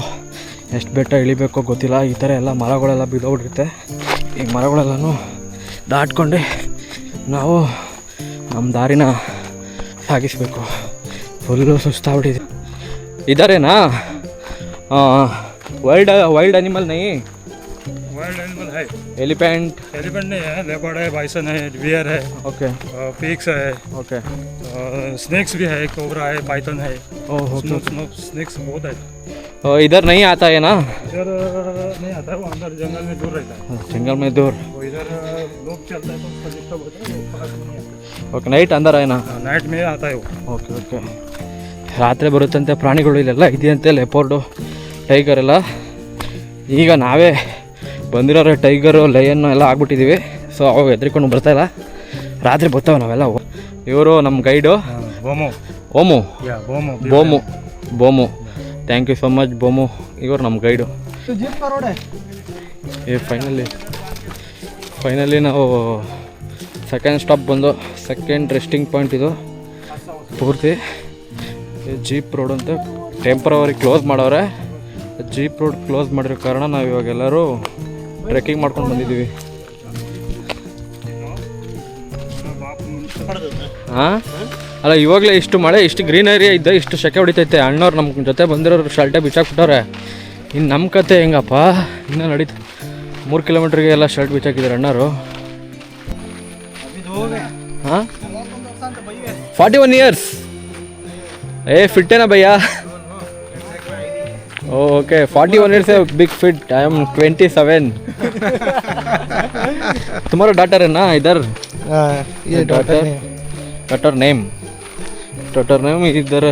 ಎಷ್ಟು ಬೆಟ್ಟ ಇಳಿಬೇಕು ಗೊತ್ತಿಲ್ಲ. ಈ ಥರ ಎಲ್ಲ ಮರಗಳೆಲ್ಲ ಬಿದ್ದೋಗ್ಬಿಟ್ಟಿರುತ್ತೆ. ಈ ಮರಗಳೆಲ್ಲನೂ ದಾಟ್ಕೊಂಡು ನಾವು ನಮ್ಮ ದಾರಿನ ಸಾಗಿಸಬೇಕು. ಫುಲ್ಲು ಸುಸ್ತಾಗ್ಬಿಟ್ಟಿದೆ. ಇದಾರೇನಾ वाइल्ड एनिमल नहीं? वाइल्ड एनिमल है, एलिफेंट? एलिफेंट नहीं है, लेपर्ड है, बाइसन है, बियर है, ओके, पिग्स है, ओके, स्नेक्स भी है, कोबरा है, पाइथन है, ओह स्नेक्स बहुत है. इधर नहीं आता है ना? इधर नहीं आता है, वो अंदर जंगल में दूर रहता है. जंगल में दूर. वो इधर लोग चलता है तो उसका डिस्टर्ब होता है, वो पास नहीं आता. ओके, नाइट अंदर है ना? नाइट में आता है वो. Okay okay. ರಾತ್ರಿ ಬರುತ್ತಂತೆ ಪ್ರಾಣಿಗಳು ಇಲ್ಲೆಲ್ಲ ಇದೆಯಂತೆ. ಲೆಪೋರ್ಡು, ಟೈಗರ್ ಎಲ್ಲ. ಈಗ ನಾವೇ ಬಂದಿರೋ ಟೈಗರು, ಲಯನ್ನು ಎಲ್ಲ ಆಗ್ಬಿಟ್ಟಿದ್ದೀವಿ. ಸೊ ಅವಾಗ ಹೆದ್ರಿಕೊಂಡು ಬರ್ತಾಯಿಲ್ಲ. ರಾತ್ರಿ ಬರ್ತಾವೆ ನಾವೆಲ್ಲ. ಇವರು ನಮ್ಮ ಗೈಡು ಓಮು. Bomu. Thank you so much Bomu. ಇವರು ನಮ್ಮ ಗೈಡು. ಫೈನಲಿ ನಾವು ಸೆಕೆಂಡ್ ಸ್ಟಾಪ್ ಬಂದು, ಸೆಕೆಂಡ್ ರೆಸ್ಟಿಂಗ್ ಪಾಯಿಂಟ್ ಇದು ಪೂರ್ತಿ. ಜೀಪ್ ರೋಡ್ ಅಂತ ಟೆಂಪ್ರವರಿ ಕ್ಲೋಸ್ ಮಾಡವ್ರೆ. ಜೀಪ್ ರೋಡ್ ಕ್ಲೋಸ್ ಮಾಡಿರೋ ಕಾರಣ ನಾವು ಇವಾಗೆಲ್ಲರೂ ಟ್ರೆಕ್ಕಿಂಗ್ ಮಾಡ್ಕೊಂಡು ಬಂದಿದ್ದೀವಿ. ಹಾಂ ಅಲ್ಲ, ಇವಾಗಲೇ ಇಷ್ಟು ಮಳೆ, ಇಷ್ಟು ಗ್ರೀನರಿ ಇದ್ದ, ಇಷ್ಟು ಸೆಕೆ ಹೊಡಿತೈತೆ. ಅಣ್ಣವ್ರು ನಮ್ಮ ಜೊತೆ ಬಂದಿರೋರು ಶರ್ಟೇ ಬಿಚ್ಚಾಕ್ಬಿಟ್ಟವ್ರೆ. ಇನ್ನು ನಮ್ಮ ಕತೆ ಹೆಂಗಪ್ಪ, ಇನ್ನೂ ನಡೀತು. 3 ಕಿಲೋಮೀಟ್ರಿಗೆ ಎಲ್ಲ ಶರ್ಟ್ ಬಿಚ್ಚಾಕಿದ್ದಾರೆ ಅಣ್ಣವರು. ಹಾಂ 41 ಇಯರ್ಸ್. फिट है ना भैया? ओके, 41 years है, बिग फिट. I am 27. तुम्हारा डॉटर है ना इधर? ये डॉटर नेम इधर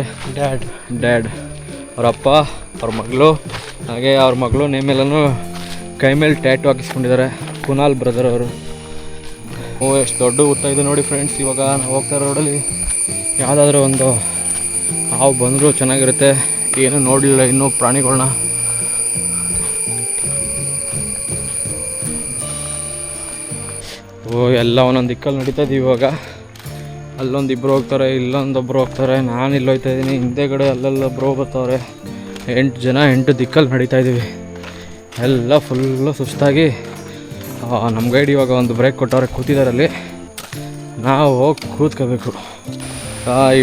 डैड और ಅಪ್ಪ ಅವ್ರ ಮಗಳು, ಹಾಗೆ ಅವ್ರ ಮಗಳು ನೇಮ್ ಎಲ್ಲನೂ ಕೈ ಮೇಲೆ ಟ್ಯಾಟು ಹಾಕಿಸ್ಕೊಂಡಿದ್ದಾರೆ. ಕುನಾಲ್ ಬ್ರದರ್ ಅವರು. ಎಷ್ಟು ದೊಡ್ಡ ಉತ್ತ ಇದೆ ನೋಡಿ ಫ್ರೆಂಡ್ಸ್. ಇವಾಗ ನಾವು ಹೋಗ್ತಾ ಇರೋ ರೋಡಲ್ಲಿ ಯಾವುದಾದ್ರೂ ಒಂದು ಹಾವು ಬಂದರೂ ಚೆನ್ನಾಗಿರುತ್ತೆ. ಏನೂ ನೋಡಲಿಲ್ಲ ಇನ್ನೂ ಪ್ರಾಣಿಗಳನ್ನ. ಎಲ್ಲ ಒಂದೊಂದು ದಿಕ್ಕಲ್ಲಿ ನಡೀತಾ ಇದ್ದೀವಿ ಇವಾಗ. ಅಲ್ಲೊಂದಿಬ್ಬರು ಹೋಗ್ತಾರೆ, ಇಲ್ಲೊಂದೊಬ್ಬರು ಹೋಗ್ತಾರೆ. ನಾನು ಇಲ್ಲಿ ಹೋಗ್ತಾ ಇದ್ದೀನಿ. ಹಿಂದೆಗಡೆ ಅಲ್ಲೆಲ್ಲೊಬ್ಬರು ಬರ್ತಾವ್ರೆ. 8 ಜನ 8 ದಿಕ್ಕಲ್ಲಿ ನಡೀತಾ ಇದ್ದೀವಿ. ಎಲ್ಲ ಫುಲ್ಲು ಸುಸ್ತಾಗಿ ನಮ್ಮ ಗೈಡ್ ಇವಾಗ ಒಂದು ಬ್ರೇಕ್ ಕೊಟ್ಟವ್ರೆ, ಕೂತಿದ್ದಾರೆ ಅಲ್ಲಿ. ನಾವು ಹೋಗಿ ಕೂತ್ಕೋಬೇಕು.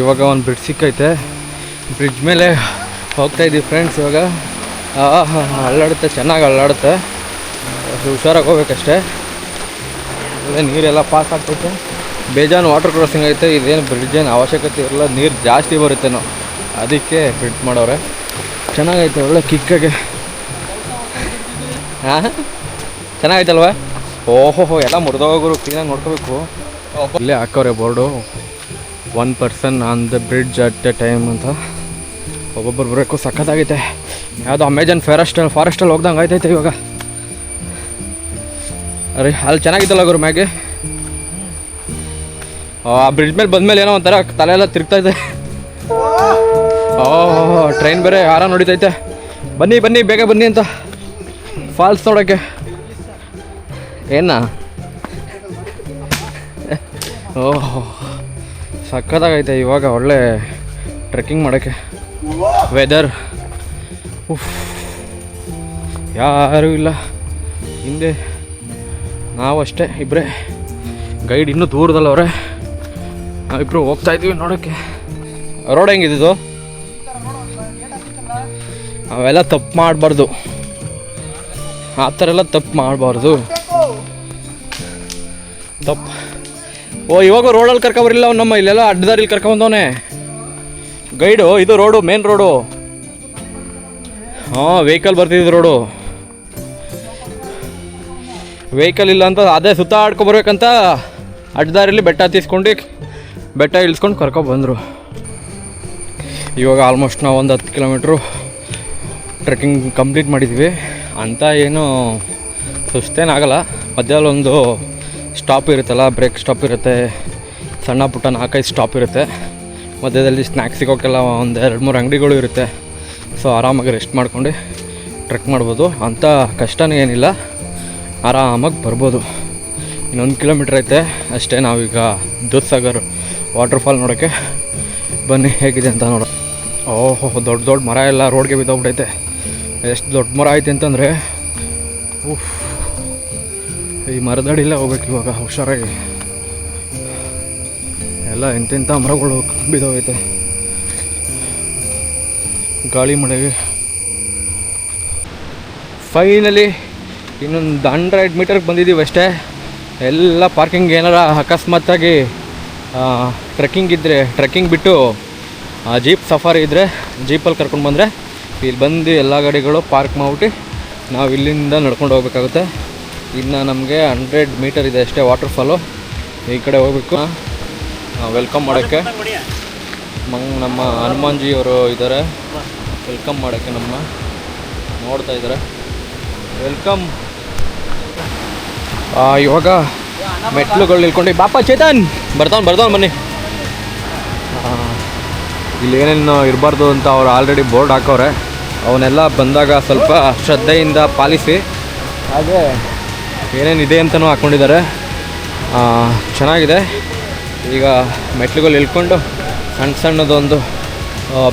ಇವಾಗ ಒಂದು ಬ್ರಿಡ್ಜ್ ಸಿಕ್ಕೈತೆ. ಬ್ರಿಡ್ಜ್ ಮೇಲೆ ಹೋಗ್ತಾಯಿದ್ದೀವಿ ಫ್ರೆಂಡ್ಸ್. ಇವಾಗ ಅಲ್ಲಾಡುತ್ತೆ, ಚೆನ್ನಾಗಿ ಅಲ್ಲಾಡುತ್ತೆ. ಹುಷಾರಾಗಿ ಹೋಗ್ಬೇಕಷ್ಟೇ. ಅಲ್ಲೇ ನೀರೆಲ್ಲ ಪಾಸ್ ಆಗ್ತೈತೆ. ಬೇಜಾನ್ ವಾಟರ್ ಕ್ರಾಸಿಂಗ್ ಐತೆ. ಇದೇನು ಬ್ರಿಡ್ಜ್ ಏನು ಅವಶ್ಯಕತೆ ಇರಲ್ಲ, ನೀರು ಜಾಸ್ತಿ ಬರುತ್ತೇನೋ ಅದಕ್ಕೆ ಬ್ರಿಡ್ಜ್ ಮಾಡವ್ರೆ. ಚೆನ್ನಾಗೈತೆ, ಒಳ್ಳೆ ಕಿಕ್ಕಾಗೆ. ಹಾಂ ಚೆನ್ನಾಗೈತಲ್ವ? ಓಹೋ ಎಲ್ಲ ಮುರಿದೋಗೋರು ಕ್ಲೀನಾಗಿ ನೋಡ್ಕೋಬೇಕು. ಇಲ್ಲೇ ಹಾಕವ್ರೆ board, 1 person on the bridge at a time ಅಂತ. ಒಬ್ಬೊಬ್ಬರು ಬರಬೇಕು. ಸಖತ್ತಾಗೈತೆ. ಯಾವುದೋ ಅಮೆಜಾನ್ ಫಾರೆಸ್ಟಲ್ಲಿ ಹೋಗ್ದಂಗೆ ಆಯ್ತೈತೆ ಇವಾಗ. ಅರೆ ಅಲ್ಲಿ ಚೆನ್ನಾಗಿತ್ತಲ್ಲ ಗುರು ಮ್ಯಾಗೆ. ಆ ಬ್ರಿಡ್ಜ್ ಮೇಲೆ ಬಂದಮೇಲೆ ಏನೋ ಒಂಥರ ತಲೆಯೆಲ್ಲ ತಿರುಗ್ತೈತೆ. ಓಹೋ ಟ್ರೈನ್ ಬೇರೆ ಯಾರ ನೋಡಿತೈತೆ. ಬನ್ನಿ ಬೇಗ ಬನ್ನಿ ಅಂತ ಫಾಲ್ಸ್ ನೋಡೋಕ್ಕೆ. ಓಹೋ ಸಕ್ಕತ್ತಾಗೈತೆ ಇವಾಗ. ಒಳ್ಳೆ ಟ್ರೆಕ್ಕಿಂಗ್ ಮಾಡೋಕ್ಕೆ ವೆದರ್. ಯಾರೂ ಇಲ್ಲ ಹಿಂದೆ, ನಾವು ಅಷ್ಟೇ ಇಬ್ಬರೇ. ಗೈಡ್ ಇನ್ನೂ ದೂರದಲ್ಲವ್ರೆ. ನಾವಿಬ್ಬರು ಹೋಗ್ತಾಯಿದ್ದೀವಿ ನೋಡೋಕ್ಕೆ. ರೋಡ್ ಹೆಂಗಿದ್ದು? ಅವೆಲ್ಲ ತಪ್ಪು ಮಾಡಬಾರ್ದು, ಆ ಥರ ಎಲ್ಲ ತಪ್ಪು ಮಾಡಬಾರ್ದು. ತಪ್ಪು. ಇವಾಗ ರೋಡಲ್ಲಿ ಕರ್ಕೊಬರಿಲ್ಲ ಅವ್ನು. ನಮ್ಮ ಇಲ್ಲೆಲ್ಲ ಅಡ್ಡದಾರಿಲಿ ಕರ್ಕೊಂಬಂದವನೇ ಗೈಡು. ಇದು ರೋಡು, ಮೇನ್ ರೋಡು. ವೆಹಿಕಲ್ ಬರ್ತಿದ್ದು ರೋಡು. ವೆಹಿಕಲ್ ಇಲ್ಲ ಅಂತ ಅದೇ ಸುತ್ತಾಡ್ಕೊಬರ್ಬೇಕಂತ ಅಡ್ಡದಾರಿಲಿ ಬೆಟ್ಟ ಹತ್ತಿಸ್ಕೊಂಡು ಬೆಟ್ಟ ಇಳಿಸ್ಕೊಂಡು ಕರ್ಕೊಬಂದರು. ಇವಾಗ ಆಲ್ಮೋಸ್ಟ್ ನಾವು ಒಂದು 10 ಕಿಲೋಮೀಟ್ರು ಟ್ರೆಕ್ಕಿಂಗ್ ಕಂಪ್ಲೀಟ್ ಮಾಡಿದ್ವಿ ಅಂತ. ಏನು ಸುಸ್ತೇನಾಗಲ್ಲ. ಮಧ್ಯದಲ್ಲಿ ಒಂದು ಸ್ಟಾಪ್ ಇರುತ್ತಲ್ಲ, ಬ್ರೇಕ್ ಸ್ಟಾಪ್ ಇರುತ್ತೆ. ಸಣ್ಣ ಪುಟ್ಟ 4-5 ಸ್ಟಾಪ್ ಇರುತ್ತೆ. ಮಧ್ಯದಲ್ಲಿ ಸ್ನ್ಯಾಕ್ಸ್ ಸಿಗೋಕ್ಕೆಲ್ಲ ಒಂದು 2-3 ಅಂಗಡಿಗಳು ಇರುತ್ತೆ. ಸೊ ಆರಾಮಾಗಿ ರೆಸ್ಟ್ ಮಾಡ್ಕೊಂಡು ಟ್ರೆಕ್ ಮಾಡ್ಬೋದು. ಅಂಥ ಕಷ್ಟನೇ ಏನಿಲ್ಲ, ಆರಾಮಾಗಿ ಬರ್ಬೋದು. ಇನ್ನೊಂದು ಕಿಲೋಮೀಟ್ರ್ ಐತೆ ಅಷ್ಟೇ. ನಾವೀಗ ದೂದ್ಸಾಗರ್ ವಾಟರ್ಫಾಲ್ ನೋಡೋಕ್ಕೆ ಬನ್ನಿ ಹೇಗಿದೆ ಅಂತ ನೋಡೋ. ಓಹೋ ದೊಡ್ಡ ಮರ ಎಲ್ಲ ರೋಡ್ಗೆ ಬಿದ್ದೋಗ್ಬಿಟ್ಟೈತೆ. ಎಷ್ಟು ದೊಡ್ಡ ಮರ ಐತೆ ಅಂತಂದರೆ ಈ ಮರದಡಿಲ್ಲೇ ಹೋಗ್ಬೇಕು ಇವಾಗ ಹುಷಾರಾಗಿ. ಎಲ್ಲ ಎಂತೆಂಥ ಮರಗಳು ಬಿದ್ದೋಗೈತೆ ಗಾಳಿ ಮಳೆಗೆ. ಫೈನಲಿ ಇನ್ನೊಂದು 100 ಮೀಟರ್ಗೆ ಬಂದಿದ್ದೀವಿ ಅಷ್ಟೇ. ಎಲ್ಲ ಪಾರ್ಕಿಂಗ್ ಏನಾರ ಅಕಸ್ಮಾತಾಗಿ ಟ್ರೆಕ್ಕಿಂಗ್ ಇದ್ದರೆ, ಟ್ರೆಕ್ಕಿಂಗ್ ಬಿಟ್ಟು ಜೀಪ್ ಸಫಾರಿ ಇದ್ದರೆ ಜೀಪಲ್ಲಿ ಕರ್ಕೊಂಡು ಬಂದರೆ ಇಲ್ಲಿ ಬಂದು ಎಲ್ಲ ಗಾಡಿಗಳು ಪಾರ್ಕ್ ಮಾಡಿಬಿಟ್ಟು ನಾವು ಇಲ್ಲಿಂದ ನಡ್ಕೊಂಡು ಹೋಗ್ಬೇಕಾಗುತ್ತೆ. ಇನ್ನು ನಮಗೆ 100 ಮೀಟರ್ ಇದೆ ಅಷ್ಟೇ ವಾಟರ್ಫಾಲು. ಈ ಕಡೆ ಹೋಗ್ಬೇಕು ವೆಲ್ಕಮ್ ಮಾಡೋಕ್ಕೆ. ನಮ್ಮ ಹನುಮಾನ್ಜಿ ಅವರು ಇದ್ದಾರೆ ವೆಲ್ಕಮ್ ಮಾಡೋಕ್ಕೆ. ನಮ್ಮ ನೋಡ್ತಾ ಇದ್ದಾರೆ ವೆಲ್ಕಮ್. ಇವಾಗ ಮೆಟ್ಲುಗಳು ನಿಲ್ಕೊಂಡು ಬಾಪ ಚೇತನ್ ಬರ್ತಾವ್ ಬನ್ನಿ. ಇಲ್ಲಿ ಏನೇನು ಇರಬಾರ್ದು ಅಂತ ಅವ್ರು ಆಲ್ರೆಡಿ ಬೋರ್ಡ್ ಹಾಕವ್ರೆ. ಅವನ್ನೆಲ್ಲ ಬಂದಾಗ ಸ್ವಲ್ಪ ಶ್ರದ್ಧೆಯಿಂದ ಪಾಲಿಸಿ. ಹಾಗೆ ಏನೇನಿದೆ ಅಂತಲೂ ಹಾಕ್ಕೊಂಡಿದ್ದಾರೆ. ಚೆನ್ನಾಗಿದೆ. ಈಗ ಮೆಟ್ಲುಗಳು ಇಳ್ಕೊಂಡು ಸಣ್ಣದೊಂದು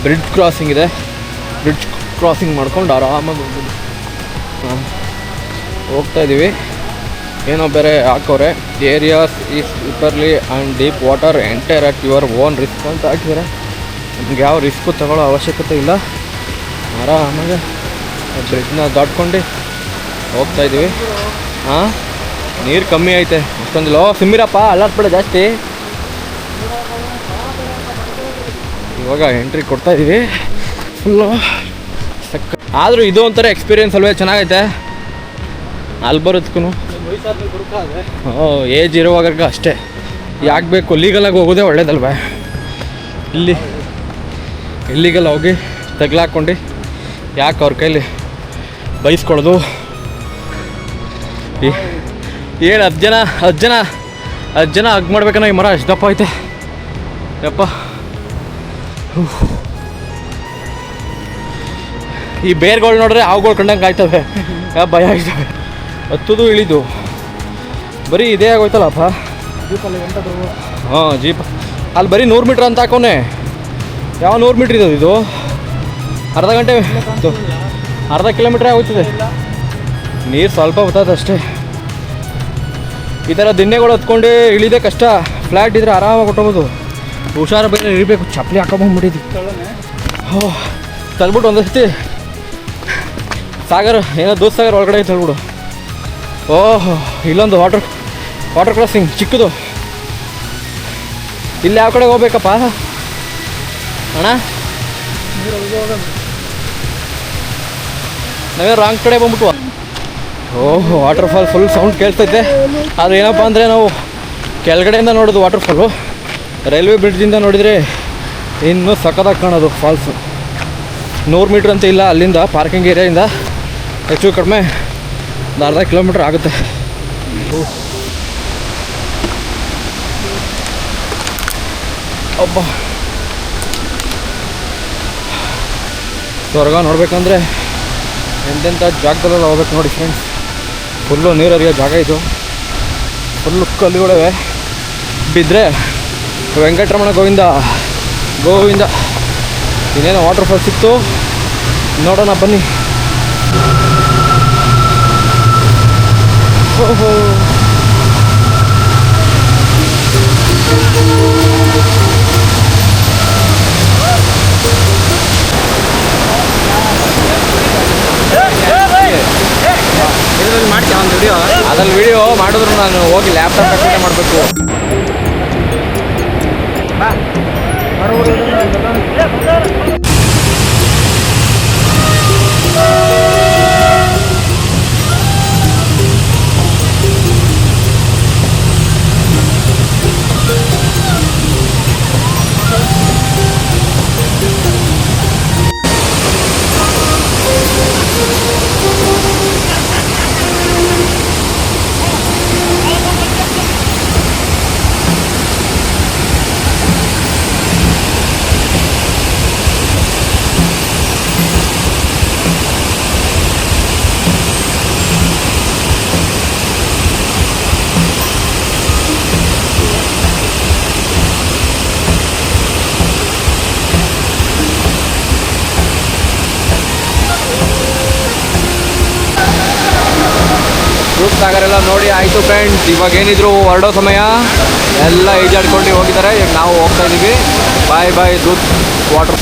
ಬ್ರಿಡ್ಜ್ ಕ್ರಾಸಿಂಗ್ ಇದೆ. ಬ್ರಿಡ್ಜ್ ಕ್ರಾಸಿಂಗ್ ಮಾಡ್ಕೊಂಡು ಆರಾಮಾಗಿ ಹೋಗ್ತಾಯಿದ್ದೀವಿ. ಏನೋ ಬೇರೆ ಹಾಕವ್ರೆ, areas is slippery and deep water enter at your own risk ಅಂತ ಹಾಕಿದ್ದಾರೆ. ನಮ್ಗೆ ಯಾವ ರಿಸ್ಕು ತಗೊಳ್ಳೋ ಅವಶ್ಯಕತೆ ಇಲ್ಲ. ಆರಾಮಾಗಿ ಬ್ರಿಡ್ಜ್ನ ದಾಟ್ಕೊಂಡು ಹೋಗ್ತಾಯಿದ್ದೀವಿ. ನೀರು ಕಮ್ಮಿ ಐತೆ ಅಷ್ಟೊಂದಿಲ್ಲ. ಸಿಮ್ಮಿರಪ್ಪ ಅಲ್ಲಾಡ್ಬೇಡ ಜಾಸ್ತಿ. ಇವಾಗ ಎಂಟ್ರಿ ಕೊಡ್ತಾಯಿದ್ದೀವಿ ಫುಲ್ಲು ಆದರೂ ಇದು ಒಂಥರ ಎಕ್ಸ್ಪೀರಿಯೆನ್ಸ್ ಅಲ್ವೇ, ಚೆನ್ನಾಗೈತೆ. ಅಲ್ಲಿ ಬರೋದಕ್ಕೂ ಏಜ್ ಇರುವಾಗ ಅಷ್ಟೇ. ಯಾಕೆ ಬೇಕು, ಲೀಗಲಾಗಿ ಹೋಗೋದೇ ಒಳ್ಳೇದಲ್ವ. ಇಲ್ಲಿಗೆಲ್ಲ ಹೋಗಿ ತಗ್ಲಾಕೊಂಡು ಯಾಕೆ ಅವ್ರ ಕೈಲಿ ಬೈಸ್ಕೊಳೋದು. ಏನು 10 ಜನ ಹಗ್ ಮಾಡ್ಬೇಕನ್ನೋ ಈ ಮರ ಅಷ್ಟು ದಪ್ಪ ಐತೆ ಯಪ್ಪ. ಈ ಬೇರ್ಗಳು ನೋಡ್ರೆ ಹಾವುಗಳು ಕಂಡಂಗೆ ಆಯ್ತವೆ, ಭಯ ಆಗ್ತವೆ. ಹತ್ತುದು ಇಳಿದು ಬರೀ ಇದೇ ಆಗೋಯ್ತಲ್ಲಪ್ಪ ಜೀಪಲ್ಲಿ. ಜೀಪ್ ಅಲ್ಲಿ ಬರೀ 100 ಮೀಟ್ರ್ ಅಂತ ಹಾಕೋನೆ. ಯಾವ 100 ಮೀಟ್ರ್ ಇರೋದು ಇದು? ಅರ್ಧ ಕಿಲೋಮೀಟ್ರ್ ಆಗೋಯ್ತದೆ. ನೀರು ಸ್ವಲ್ಪ ಬರ್ತದೆ ಅಷ್ಟೇ. ಈ ಥರ ದಿಣ್ಣೆಗಳು ಹತ್ಕೊಂಡು ಇಳಿದೆ ಕಷ್ಟ. ಫ್ಲ್ಯಾಟ್ ಇದ್ರೆ ಆರಾಮಾಗಿ ಹೊಟ್ಟೋಬೋದು. ಹುಷಾರ ಬೇರೆ ಇರಬೇಕು. ಚಪ್ಪಲಿ ಹಾಕೊಂಬಂದ್ಬಿಟ್ಟಿದ್ವಿ. ತಳ್ಬಿಟ್ಟು ಒಂದಸ್ತಿ ಸಾಗರ್ ಏನೋ ದೂದ್ಸಾಗರ್ ಒಳಗಡೆ ತಳ್ಬಿಡು. ಓಹೋ ಇಲ್ಲೊಂದು ವಾಟರ್ ಕ್ರಾಸಿಂಗ್ ಚಿಕ್ಕದು. ಇಲ್ಲಿ ಯಾವ ಕಡೆ ಹೋಗ್ಬೇಕಪ್ಪ ಅಣ್ಣ? ನಾವೇ ರಾಂಗ್ ಕಡೆ ಬಂದ್ಬಿಟ್ಟು. ಓಹ್ ವಾಟರ್ ಫಾಲ್ ಫುಲ್ ಸೌಂಡ್ ಕೇಳ್ತೈತೆ. ಆದರೆ ಏನಪ್ಪ ಅಂದರೆ ನಾವು ಕೆಳಗಡೆಯಿಂದ ನೋಡೋದು ವಾಟರ್ ಫಾಲು, ರೈಲ್ವೆ ಬ್ರಿಡ್ಜಿಂದ ನೋಡಿದರೆ ಇನ್ನೂ ಸಖತ್ತಾಗಿ ಕಾಣೋದು ಫಾಲ್ಸು. 100 ಮೀಟ್ರ್ ಅಂತ ಇಲ್ಲ, ಅಲ್ಲಿಂದ ಪಾರ್ಕಿಂಗ್ ಏರಿಯಾಯಿಂದ ಹೆಚ್ಚು ಕಡಿಮೆ ಒಂದು ಅರ್ಧ ಕಿಲೋಮೀಟ್ರ್ ಆಗುತ್ತೆ. ಅಬ್ಬ ಸ್ವರ್ಗ ನೋಡ್ಬೇಕಂದ್ರೆ ಎಂತೆಂಥ ಜಾಗದಲ್ಲೆಲ್ಲ ಹೋಗ್ಬೇಕು ನೋಡಿ ಫ್ರೆಂಡ್ಸ್. ಫುಲ್ಲು ನೀರು ಹರಿಯೋ ಜಾಗ ಇದು, ಫುಲ್ಲು ಕಲ್ಲುಗಳಿವೆ. ಬಿದ್ದರೆ ವೆಂಕಟರಮಣ ಗೋವಿಂದ ಗೋವಿಂದ. ಇನ್ನೇನು ವಾಟರ್ ಫಾಲ್ ಸಿಕ್ತು, ನೋಡೋಣ ಬನ್ನಿ. ಓಹೋ ಮಾಡ್ತೀಯ ಒಂದು ವಿಡಿಯೋ? ಅದ್ರಲ್ಲಿ ವಿಡಿಯೋ ಮಾಡಿದ್ರು ನಾನು ಹೋಗಿ ಲ್ಯಾಪ್ಟಾಪ್ ಹಾಕೊಂಡೆ ಮಾಡಬೇಕು. ಸಾಗರ ಎಲ್ಲ ನೋಡಿ ಆಯಿತು ಫ್ರೆಂಡ್ಸ್. ಇವಾಗ ಏನಿದ್ರು ಹೊರಡೋ ಸಮಯ, ಎಲ್ಲ ಈಜಾಡ್ಕೊಂಡು ಹೋಗಿದ್ದಾರೆ. ಈಗ ನಾವು ಹೋಗ್ತಾ ಇದ್ದೀವಿ. ಬಾಯ್ ಬಾಯ್ ದೂತ್ ವಾಟರ್.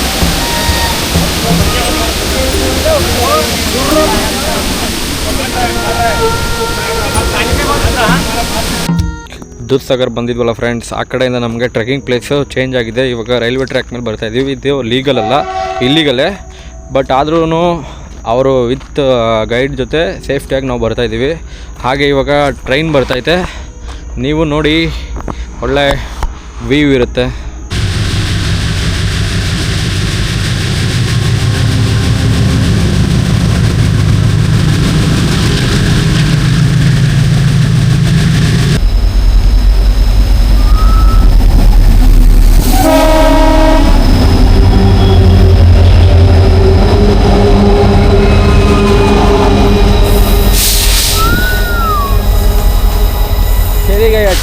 ದೂದ್ ಸಾಗರ್ ಬಂದಿದ್ವಲ್ಲ ಫ್ರೆಂಡ್ಸ್, ಆ ಕಡೆಯಿಂದ ನಮಗೆ ಟ್ರೆಕ್ಕಿಂಗ್ ಪ್ಲೇಸು ಚೇಂಜ್ ಆಗಿದೆ. ಇವಾಗ ರೈಲ್ವೆ ಟ್ರ್ಯಾಕ್ ಮೇಲೆ ಬರ್ತಾ ಇದ್ದೀವಿ. ಇದು ಲೀಗಲ್ ಅಲ್ಲ, ಇಲ್ಲಿಗಲೇ, ಬಟ್ ಆದ್ರೂ ಅವರು ವಿತ್ ಗೈಡ್ ಜೊತೆ ಸೇಫ್ಟಿಯಾಗಿ ನಾವು ಬರ್ತಾಯಿದ್ದೀವಿ. ಹಾಗೆ ಇವಾಗ ಟ್ರೈನ್ ಬರ್ತೈತೆ, ನೀವು ನೋಡಿ, ಒಳ್ಳೆ ವ್ಯೂ ಇರುತ್ತೆ.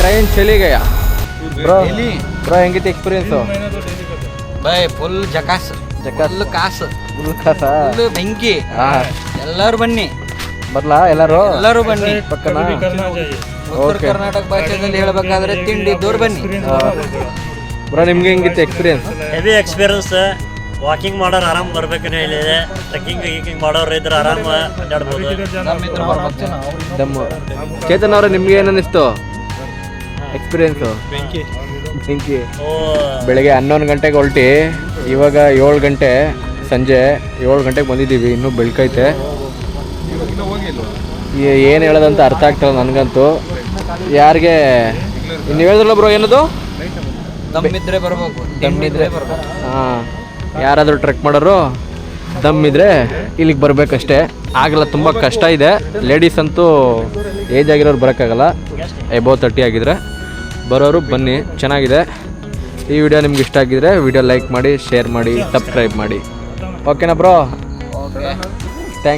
ट्रेन चली गया ब्रो ಹೆಂಗಿತ್ತು ಎಕ್ಸ್ಪೀರಿಯನ್ಸು? ಬೈ ಫುಲ್ ಜಕಾಸ್, ಫುಲ್ ಕಾಸು, ಫುಲ್ ಬೆಂಕಿ. ಎಲ್ಲರೂ ಬನ್ನಿ, ಬರ್ಲಾ? ಎಲ್ಲರೂ ಬನ್ನಿ. ಪಕ್ಕನಾ? ಉತ್ತರ ಕರ್ನಾಟಕ ಭಾಷೆಯಲ್ಲಿ ಹೇಳ್ಬೇಕಾದ್ರೆ ತಿಂಡಿ ದೂರ ಬನ್ನಿ. ಬ್ರೋ ನಿಮ್ಗೆ ಹೆಂಗಿತ್ತು ಎಕ್ಸ್ಪೀರಿಯನ್ಸ್? Heavy experience. ವಾಕಿಂಗ್ ಮಾಡೋರು ಆರಾಮ್ ಬರ್ಬೇಕೇ ಹೇಳಿದೆ. ಟ್ರೆಕ್ಕಿಂಗ್ ಗೀಕಿಂಗ್ ಮಾಡೋರು ಇದ್ರೆ ಆರಾಮ ಅಡ್ಡಾಡ್ಬೋದು. ದಮ್ಮು. ಚೇತನ್ ಅವರೇ, ನಿಮ್ಗೆ ಏನು ಅನ್ನಿಸ್ತು ಎಕ್ಸ್ಪೀರಿಯನ್ಸು? ಬೆಂಕಿ. ಬೆಳಗ್ಗೆ 11 ಗಂಟೆಗೆ ಹೊರಟಿ, ಇವಾಗ 7 ಗಂಟೆ, ಸಂಜೆ 7 ಗಂಟೆಗೆ ಬಂದಿದ್ದೀವಿ. ಇನ್ನೂ ಬೆಳ್ಕೈತೆ. ಏನು ಹೇಳೋದಂತ ಅರ್ಥ ಆಗ್ತಲ್ಲ ನನಗಂತೂ. ಯಾರಿಗೆ ನೀವು ಹೇಳಿದ್ರಲ್ಲ ಬ್ರೋ, ಏನದು? ದಮ್ಮಿದ್ರೆ ಬರ್ಬೇಕು, ದಮ್ಮಿದ್ರೆ ಬರ್ಬೇಕು. ಹಾಂ, ಯಾರಾದರೂ ಟ್ರೆಕ್ ಮಾಡೋರು ದಮ್ಮಿದ್ರೆ ಇಲ್ಲಿಗೆ ಬರಬೇಕಷ್ಟೇ. ಆಗಲ್ಲ, ತುಂಬ ಕಷ್ಟ ಇದೆ. ಲೇಡೀಸ್ ಅಂತೂ ಏಜ್ ಆಗಿರೋರು ಬರೋಕ್ಕಾಗಲ್ಲ. ಎಬೋ 30 ಆಗಿದ್ರೆ ಬರೋರು ಬನ್ನಿ, ಚೆನ್ನಾಗಿದೆ. ಈ ವಿಡಿಯೋ ನಿಮ್ಗೆ ಇಷ್ಟ ಆಗಿದ್ರೆ ವಿಡಿಯೋ ಲೈಕ್ ಮಾಡಿ, ಶೇರ್ ಮಾಡಿ, ಸಬ್ಸ್ಕ್ರೈಬ್ ಮಾಡಿ. ಓಕೆನಾ ಬ್ರೋ? ಓಕೆ.